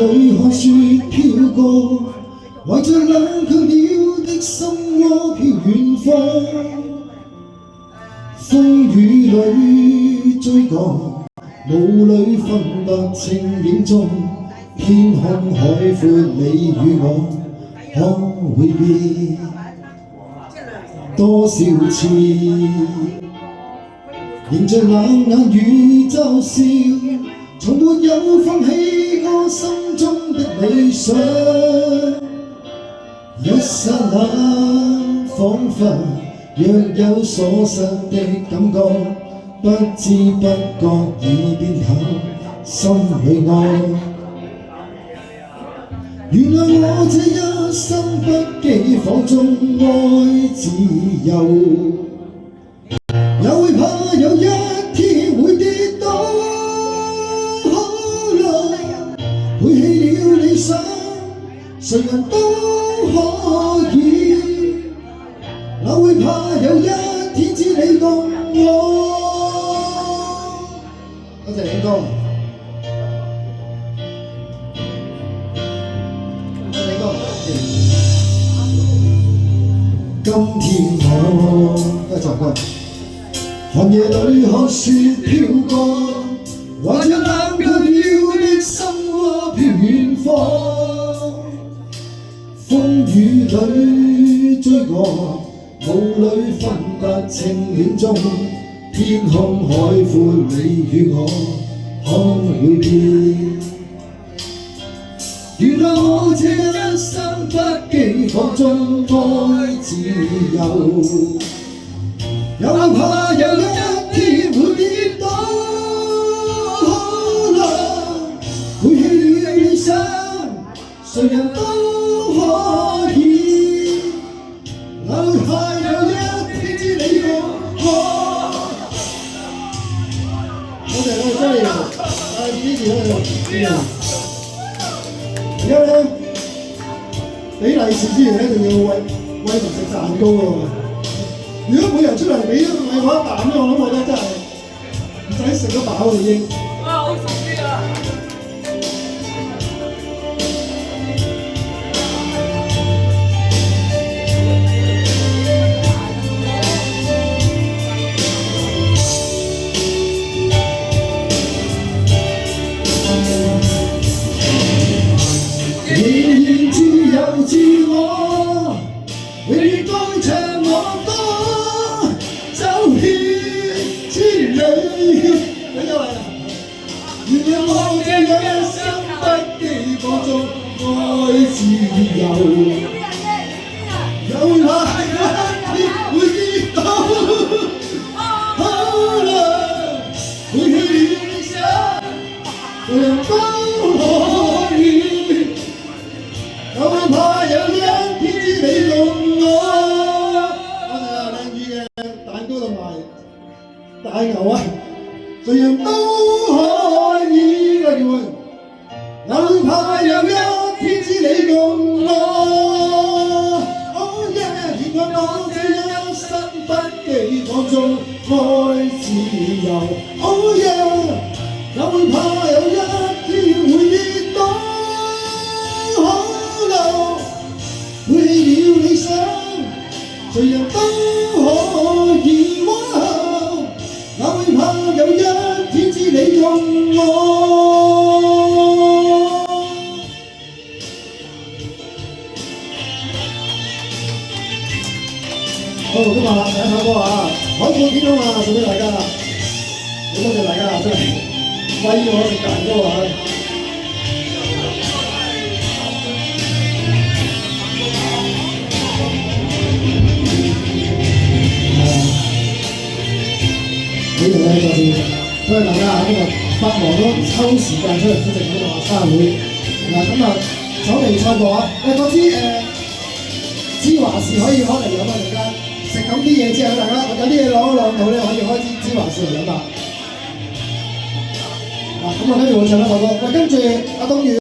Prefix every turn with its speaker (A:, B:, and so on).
A: 裏看雪飄過，懷着冷卻了的心窩飄遠方，風雨裏追趕，霧裏分不清影蹤，天空海闊，你與我可會變多少次？迎着冷眼與嘲笑，從沒有放棄過心中的理想。一剎那，彷彿若有所失的感覺，不知不覺已變淡心裏愛。原來我這一生不羈放縱愛自由，也會怕有一天會跌倒，可能背棄了理想，誰人都可以，也會怕有一天只你共我。多謝領哥。今天我一齊歌，寒夜裏看雪飄過，懷着冷卻了的心窩飄遠方，風雨裏追趕，霧裏分不清影蹤，天空海闊，你與我可會變？原來我這一生不羈放縱愛自由，也怕有一天會跌倒，可能背棄了理想，誰人都可以，也怕有一天只你共我。多謝我哋Johnny，支持佢哋。而家咧，俾利是之前咧，仲要餵同食蛋糕喎。如果每人出嚟俾我一啖咧，我諗我覺得真係唔使食得飽已經。哇！好熟啲啊！自我，永遠歌唱我歌，走遍千里。俾咗你啦！原來我這一生不羈放縱愛自由，有怕一天會跌倒，可能會棄了理想，誰人都可以。有怕有一天只你共我。多謝阿靚宇嘅蛋糕同埋大牛啊！誰人都可以嚟換，有怕有一天只你共我。哦耶！原來我這一生不羈放縱愛自由。哦耶！有怕有一天會跌倒。背棄了理想，誰人都可以往，哪會怕有一天只你共我。好，今日第一首歌啊，海闊天空啊，送俾大家啦，好多謝大家真係餵我食蛋糕啊！呢度咧再次多謝大家今日百忙都抽時間出嚟出席呢個生日會。咁啊，手嚟賽步啊！嗰支芝華士可以開嚟飲啊！陣間食咁啲嘢之後，大家有啲嘢攞到咧，可以開支芝華士嚟飲啊！咁我跟住會唱一首歌，跟住阿東宇。